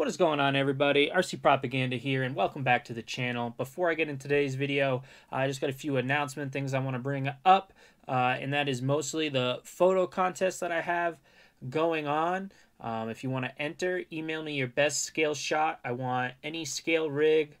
What is going on, everybody? RC Propaganda here, and welcome back to the channel. Before I get into today's video, I just got a few announcement things I want to bring up, and that is mostly the photo contest that I have going on. If you want to enter, email me your best scale shot. I want any scale rig,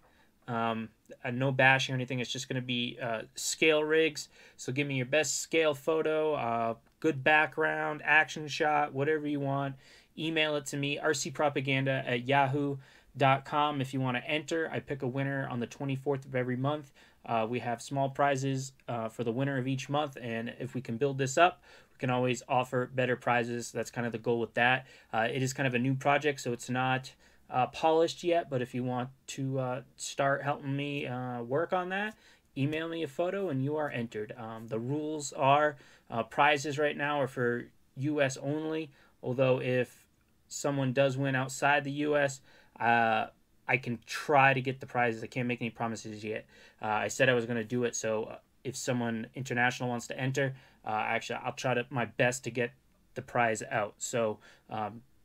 no bashing or anything. It's just going to be scale rigs. So give me your best scale photo, good background, action shot, whatever you want. Email it to me, rcpropaganda@yahoo.com. If you want to enter, I pick a winner on the 24th of every month. We have small prizes for the winner of each month, and if we can build this up, we can always offer better prizes. That's kind of the goal with that. It is kind of a new project, so it's not polished yet, but if you want to start helping me work on that, email me a photo and you are entered. The rules are prizes right now are for U.S. only, although if someone does win outside the U.S., I can try to get the prizes. I can't make any promises yet. I said I was going to do it, so if someone international wants to enter, actually, I'll try my best to get the prize out. So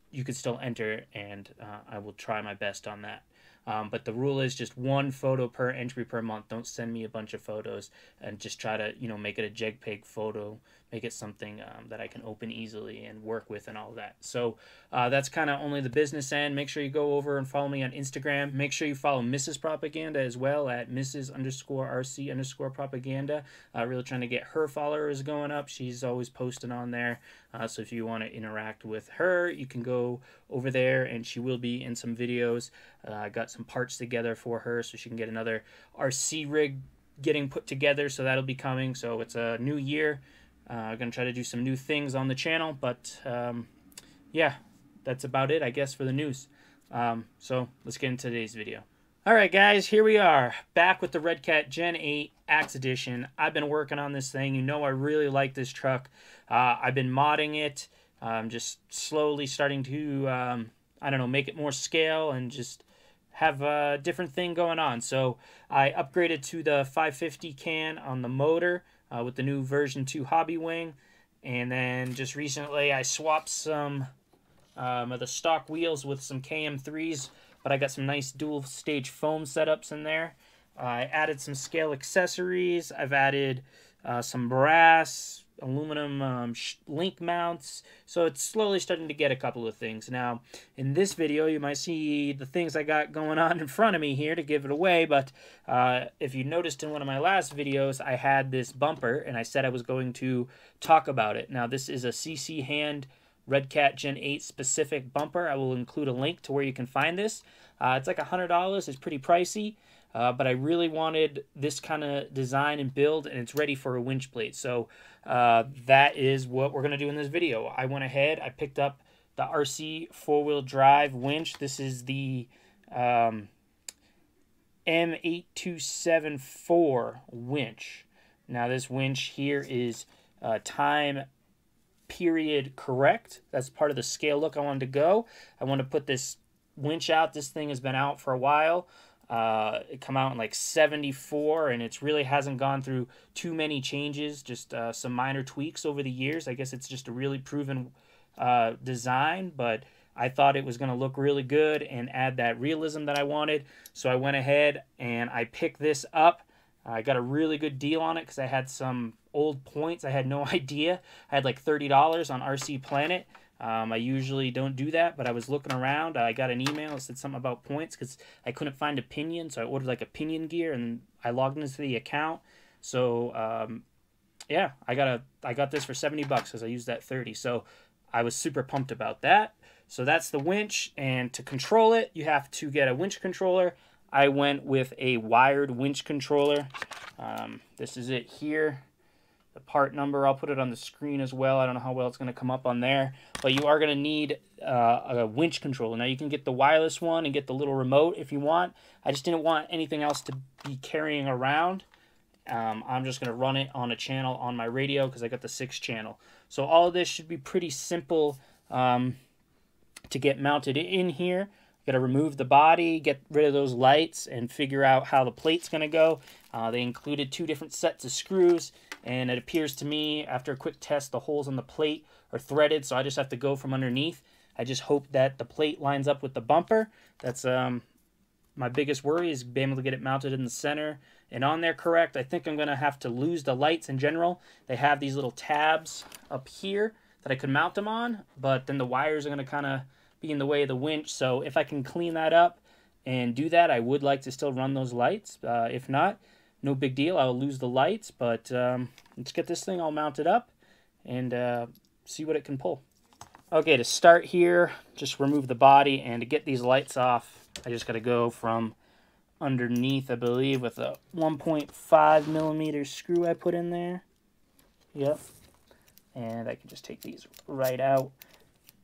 you can still enter, and I will try my best on that. But the rule is just one photo per entry per month. Don't send me a bunch of photos, and just try to, make it a JPEG photo, make it something that I can open easily and work with and all that. So that's kind of only the business end. Make sure you go over and follow me on Instagram. Make sure you follow Mrs. Propaganda as well at Mrs._RC_propaganda. Really trying to get her followers going up. She's always posting on there. So if you want to interact with her, you can go over there, and she will be in some videos. I got some parts together for her so she can get another RC rig getting put together, so that'll be coming. So it's a new year. I'm going to try to do some new things on the channel, but yeah, that's about it, I guess, for the news. So let's get into today's video. Alright guys, here we are, back with the Redcat Gen8 Axe Edition. I've been working on this thing. You know I really like this truck. I've been modding it. I'm just slowly starting to, I don't know, make it more scale and just have a different thing going on. So I upgraded to the 550 can on the motor with the new version 2 hobby wing. And then just recently I swapped some of the stock wheels with some KM3s, but I got some nice dual stage foam setups in there. I added some scale accessories. I've added some brass, aluminum link mounts, so it's slowly starting to get a couple of things. Now in this video you might see the things I got going on in front of me here to give it away, but if you noticed in one of my last videos I had this bumper and I said I was going to talk about it. Now this is a CC Hand Redcat Gen8 specific bumper. I will include a link to where you can find this. It's like $100. It's pretty pricey. But I really wanted this kind of design and build, and it's ready for a winch plate. So that is what we're going to do in this video. I went ahead, I picked up the Rc4wd drive winch. This is the M8274 winch. Now this winch here is time period correct. That's part of the scale look I wanted to go. I want to put this winch out. This thing has been out for a while. It come out in like 74, and it really hasn't gone through too many changes, just some minor tweaks over the years. I guess it's just a really proven design, but I thought it was going to look really good and add that realism that I wanted. So I went ahead and I picked this up. I got a really good deal on it because I had some old points. I had no idea. I had like $30 on RC Planet. I usually don't do that, but I was looking around. I got an email that said something about points because I couldn't find a pinion, so I ordered like a pinion gear, and I logged into the account. So yeah, I got this for $70 because I used that 30. So I was super pumped about that. So that's the winch, and to control it, you have to get a winch controller. I went with a wired winch controller. This is it here. The part number, I'll put it on the screen as well. I don't know how well it's going to come up on there. But you are going to need a winch controller. Now, you can get the wireless one and get the little remote if you want. I just didn't want anything else to be carrying around. I'm just going to run it on a channel on my radio because I got the 6th channel. So all of this should be pretty simple to get mounted in here. Got to remove the body, get rid of those lights, and figure out how the plate's going to go. They included 2 different sets of screws, and it appears to me, after a quick test, the holes on the plate are threaded, so I just have to go from underneath. I just hope that the plate lines up with the bumper. That's my biggest worry, is being able to get it mounted in the center and on there correct. I think I'm going to have to lose the lights in general. They have these little tabs up here that I could mount them on, but then the wires are going to kind of be in the way of the winch. So if I can clean that up and do that, I would like to still run those lights. If not, no big deal. I'll lose the lights, but let's get this thing all mounted up and see what it can pull. Okay, to start here, just remove the body, and to get these lights off, I just got to go from underneath, I believe, with a 1.5 millimeter screw I put in there. Yep. And I can just take these right out.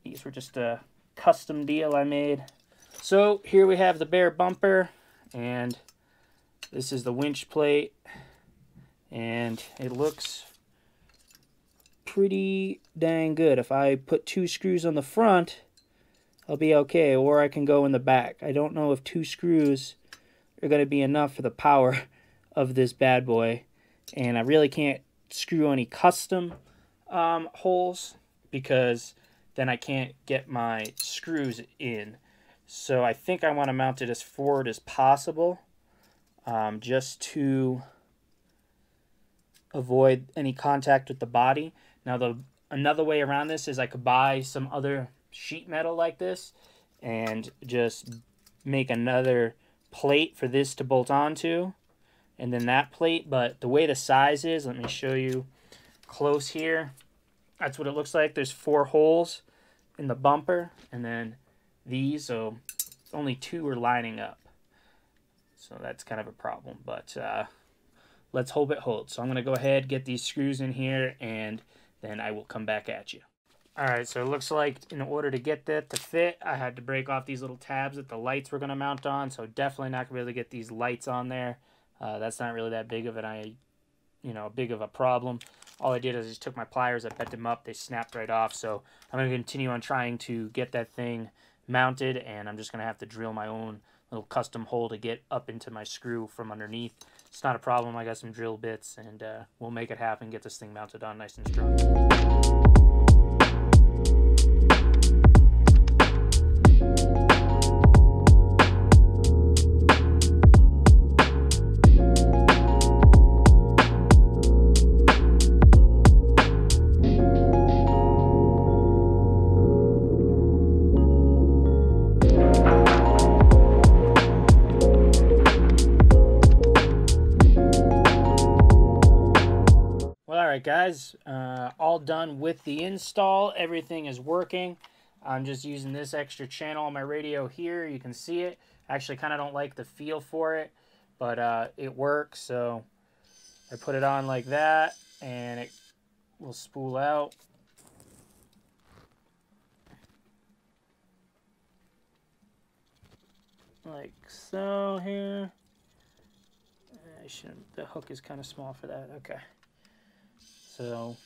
These were just a custom deal I made. So here we have the bare bumper, and this is the winch plate, and it looks pretty dang good. If I put 2 screws on the front, I'll be okay, or I can go in the back. I don't know if 2 screws are going to be enough for the power of this bad boy, and I really can't screw any custom holes because then I can't get my screws in. So I think I want to mount it as forward as possible, just to avoid any contact with the body. Now another way around this is I could buy some other sheet metal like this and just make another plate for this to bolt onto, and then that plate. But the way the size is, let me show you close here. That's what it looks like. There's 4 holes in the bumper, and then these, so only 2 are lining up. So that's kind of a problem, but let's hope it holds. So I'm going to go ahead, get these screws in here, and then I will come back at you. Alright, so it looks like in order to get that to fit, I had to break off these little tabs that the lights were going to mount on, so definitely not going to be able to get these lights on there. That's not really that big of big of a problem. All I did is I just took my pliers, I bent them up, they snapped right off, so I'm going to continue on trying to get that thing mounted, and I'm just going to have to drill my own little custom hole to get up into my screw from underneath. It's not a problem. I got some drill bits, and we'll make it happen, get this thing mounted on nice and strong. Alright guys, all done with the install. Everything is working. I'm just using this extra channel on my radio here. You can see it. I actually kind of don't like the feel for it, but it works. So I put it on like that, and it will spool out. Like so here. I shouldn't, the hook is kind of small for that. Okay. So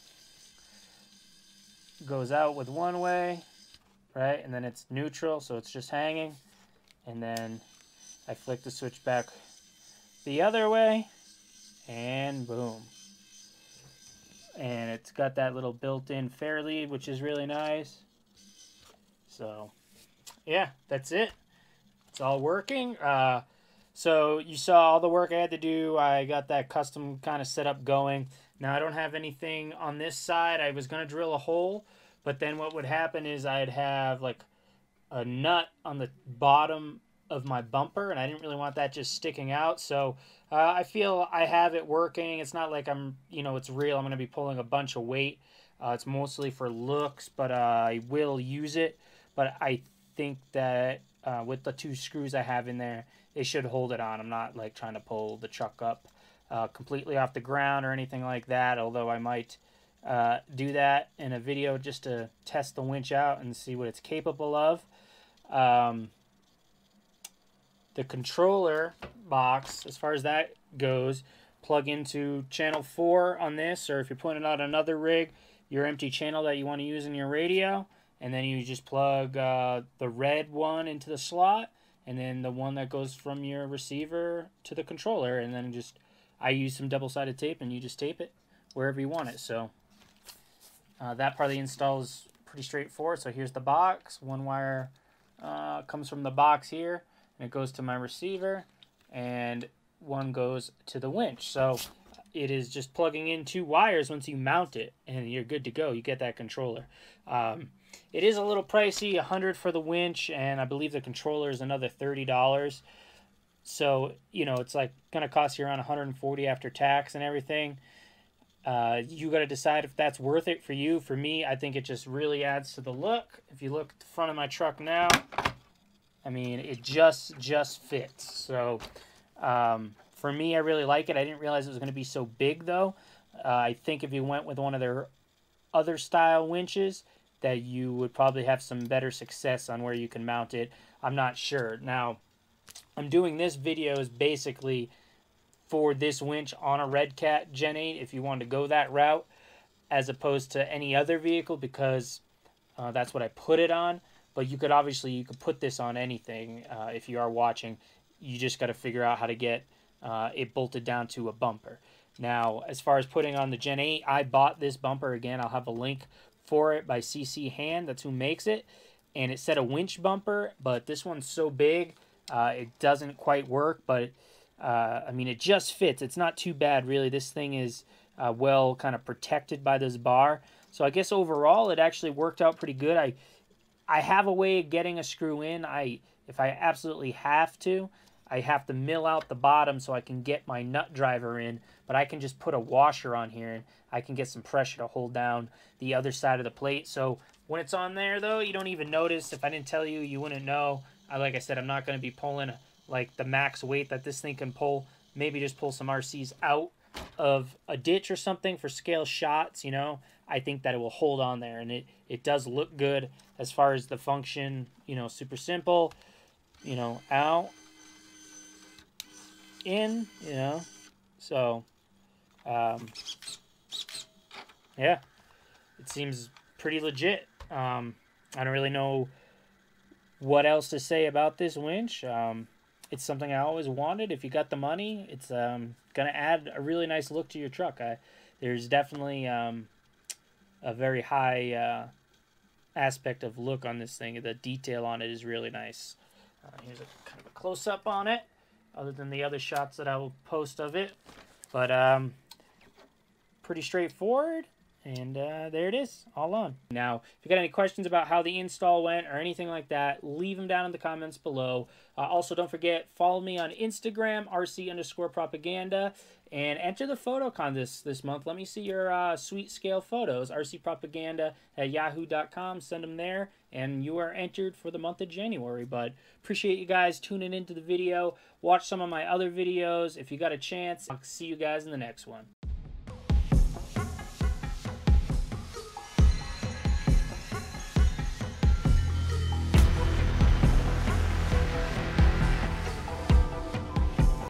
it goes out with one way, right? And then it's neutral, so it's just hanging. And then I flick the switch back the other way, and boom. And it's got that little built-in fair lead, which is really nice. So yeah, that's it. It's all working. So you saw all the work I had to do. I got that custom kind of setup going. Now I don't have anything on this side. I was going to drill a hole, but then what would happen is I'd have like a nut on the bottom of my bumper, and I didn't really want that just sticking out. So I feel I have it working. It's not like I'm, it's real. I'm going to be pulling a bunch of weight. It's mostly for looks, but I will use it. But I think that with the 2 screws I have in there, it should hold it on. I'm not like trying to pull the truck up completely off the ground or anything like that, although I might do that in a video just to test the winch out and see what it's capable of. The controller box, as far as that goes, plug into channel 4 on this, or if you're putting it on another rig, your empty channel that you want to use in your radio, and then you just plug the red one into the slot, and then the one that goes from your receiver to the controller, and then just I use some double-sided tape, and you just tape it wherever you want it. So that part of the install is pretty straightforward. So here's the box. One wire comes from the box here, and it goes to my receiver, and one goes to the winch. So it is just plugging in 2 wires once you mount it, and you're good to go. You get that controller. It is a little pricey, $100 for the winch, and I believe the controller is another $30. So, you know, it's like going to cost you around $140 after tax and everything. You got to decide if that's worth it for you. For me, I think it just really adds to the look. If you look at the front of my truck now, I mean, it just fits. So, for me, I really like it. I didn't realize it was going to be so big, though. I think if you went with one of their other style winches, that you would probably have some better success on where you can mount it. I'm not sure. Now, I'm doing this video is basically for this winch on a Redcat Gen8, if you wanted to go that route, as opposed to any other vehicle, because that's what I put it on. But you could put this on anything if you are watching. You just got to figure out how to get it bolted down to a bumper. Now, as far as putting on the Gen 8, I bought this bumper. Again, I'll have a link for it by CC Hand. That's who makes it. And it said a winch bumper, but this one's so big, it doesn't quite work. But, I mean, it just fits. It's not too bad, really. This thing is well kind of protected by this bar. So I guess overall, it actually worked out pretty good. I have a way of getting a screw in. If I absolutely have to, I have to mill out the bottom so I can get my nut driver in, but I can just put a washer on here and I can get some pressure to hold down the other side of the plate. So when it's on there, though, you don't even notice. If I didn't tell you, you wouldn't know. Like I said, I'm not going to be pulling like the max weight that this thing can pull. Maybe just pull some RCs out of a ditch or something for scale shots, you know. I think that it will hold on there, and it does look good as far as the function, you know, super simple, you know, out, in, you know. So yeah, it seems pretty legit. I don't really know what else to say about this winch. It's something I always wanted. If you got the money, it's gonna add a really nice look to your truck. There's definitely a very high aspect of look on this thing. The detail on it is really nice. Here's a kind of a close-up on it, other than the other shots that I will post of it. But pretty straightforward, and there it is, all on. Now, if you got any questions about how the install went or anything like that, leave them down in the comments below. Also, don't forget, follow me on Instagram, RC_propaganda, and enter the photocon this month. Let me see your sweet scale photos, rcpropaganda@yahoo.com. Send them there, and you are entered for the month of January. But appreciate you guys tuning into the video. Watch some of my other videos if you got a chance. I'll see you guys in the next one.